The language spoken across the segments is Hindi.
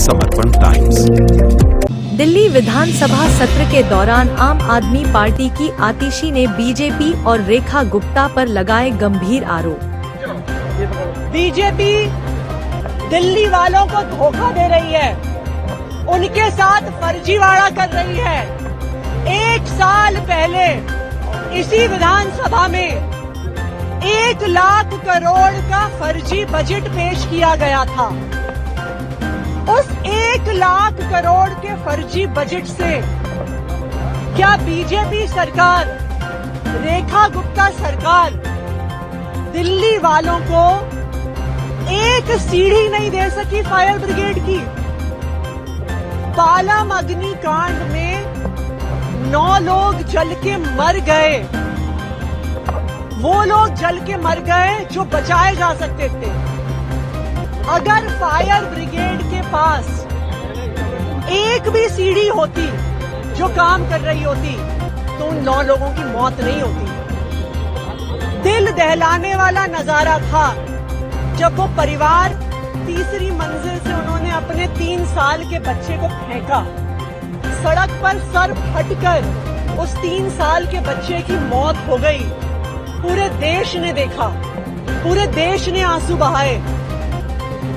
समर्पण टाइम्स। दिल्ली विधानसभा सत्र के दौरान आम आदमी पार्टी की आतिशी ने बीजेपी और रेखा गुप्ता पर लगाए गंभीर आरोप। बीजेपी दिल्ली वालों को धोखा दे रही है, उनके साथ फर्जीवाड़ा कर रही है। 1 साल पहले इसी विधानसभा में 1 लाख करोड़ का फर्जी बजट पेश किया गया था। उस 1 लाख करोड़ के फर्जी बजट से क्या बीजेपी सरकार, रेखा गुप्ता सरकार दिल्ली वालों को एक सीढ़ी नहीं दे सकी फायर ब्रिगेड की? पालम अग्निकांड में 9 लोग जल के मर गए। वो लोग जल के मर गए जो बचाए जा सकते थे। अगर फायर ब्रिगेड के पास एक भी सीढ़ी होती जो काम कर रही होती तो उन 9 लोगों की मौत नहीं होती। दिल दहलाने वाला नजारा था जब वो परिवार तीसरी मंजिल से उन्होंने अपने 3 साल के बच्चे को फेंका। सड़क पर सर फटकर उस 3 साल के बच्चे की मौत हो गई। पूरे देश ने देखा, पूरे देश ने आंसू बहाए।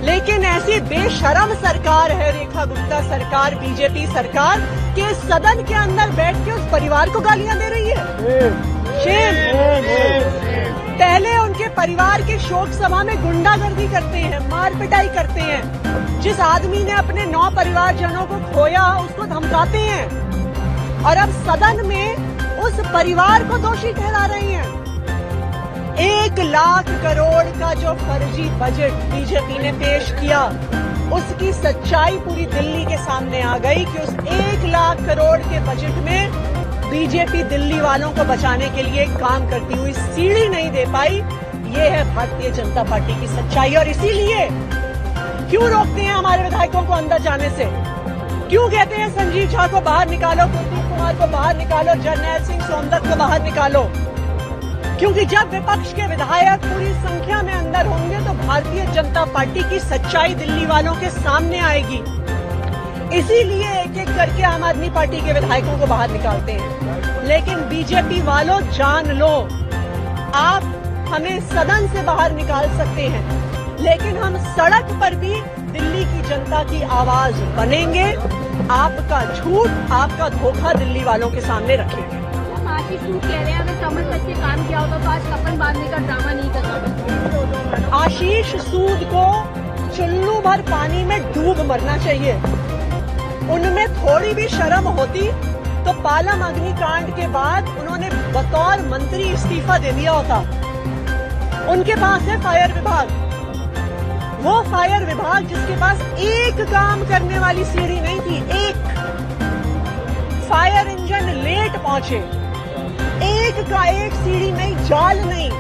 लेकिन ऐसी बेशरम सरकार है रेखा गुप्ता सरकार, बीजेपी सरकार, के सदन के अंदर बैठ के उस परिवार को गालियां दे रही है। शेम। पहले उनके परिवार के शोक सभा में गुंडागर्दी करते हैं, मार पिटाई करते हैं। जिस आदमी ने अपने 9 परिवारजनों को खोया उसको धमकाते हैं, और अब सदन में उस परिवार को दोषी ठहरा रही हैं। 1 लाख करोड़ का जो फर्जी बजट बीजेपी ने पेश किया, उसकी सच्चाई पूरी दिल्ली के सामने आ गई कि उस 1 लाख करोड़ के बजट में बीजेपी दिल्ली वालों को बचाने के लिए काम करती हुई सीढ़ी नहीं दे पाई। ये है भारतीय जनता पार्टी की सच्चाई। और इसीलिए क्यों रोकते हैं हमारे विधायकों को अंदर जाने से? क्यों कहते हैं संजीव झा को बाहर निकालो, कुलदीप कुमार को बाहर निकालो, जरनैल सिंह सोमदत्त को बाहर निकालो? क्योंकि जब विपक्ष के विधायक पूरी संख्या में अंदर होंगे तो भारतीय जनता पार्टी की सच्चाई दिल्ली वालों के सामने आएगी। इसीलिए एक एक करके आम आदमी पार्टी के विधायकों को बाहर निकालते हैं। लेकिन बीजेपी वालों, जान लो, आप हमें सदन से बाहर निकाल सकते हैं, लेकिन हम सड़क पर भी दिल्ली की जनता की आवाज बनेंगे। आपका झूठ, आपका धोखा दिल्ली वालों के सामने रखेंगे। आशीष सूद कह रहे हैं अगर समझ सच के काम किया होता तो आज कफन बांधने का ड्रामा नहीं करता। आशीष सूद को चुल्लू भर पानी में डूब मरना चाहिए। उनमें थोड़ी भी शर्म होती तो पालम अग्निकांड के बाद उन्होंने बतौर मंत्री इस्तीफा दे दिया होता। उनके पास है फायर विभाग, वो फायर विभाग जिसके पास एक काम करने वाली सीढ़ी नहीं थी। एक फायर इंजन लेट पहुंचे, एक का एक सीढ़ी नहीं, जाल नहीं,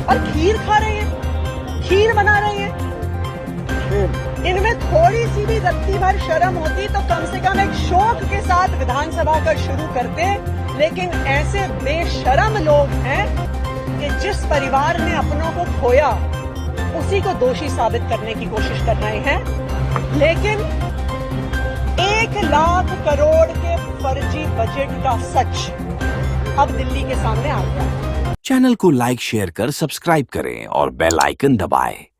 और खीर खा रहे हैं, खीर बना रहे हैं। इनमें थोड़ी सी भी रत्ती भर शर्म होती तो कम से कम एक शौक के साथ विधानसभा का शुरू करते। लेकिन ऐसे बेशरम लोग हैं कि जिस परिवार ने अपनों को खोया उसी को दोषी साबित करने की कोशिश कर रहे हैं। लेकिन 1 लाख करोड़ के फर्जी बजट का सच अब दिल्ली के सामने आ गया। चैनल को लाइक शेयर कर सब्सक्राइब करें और बेल आइकन दबाएं।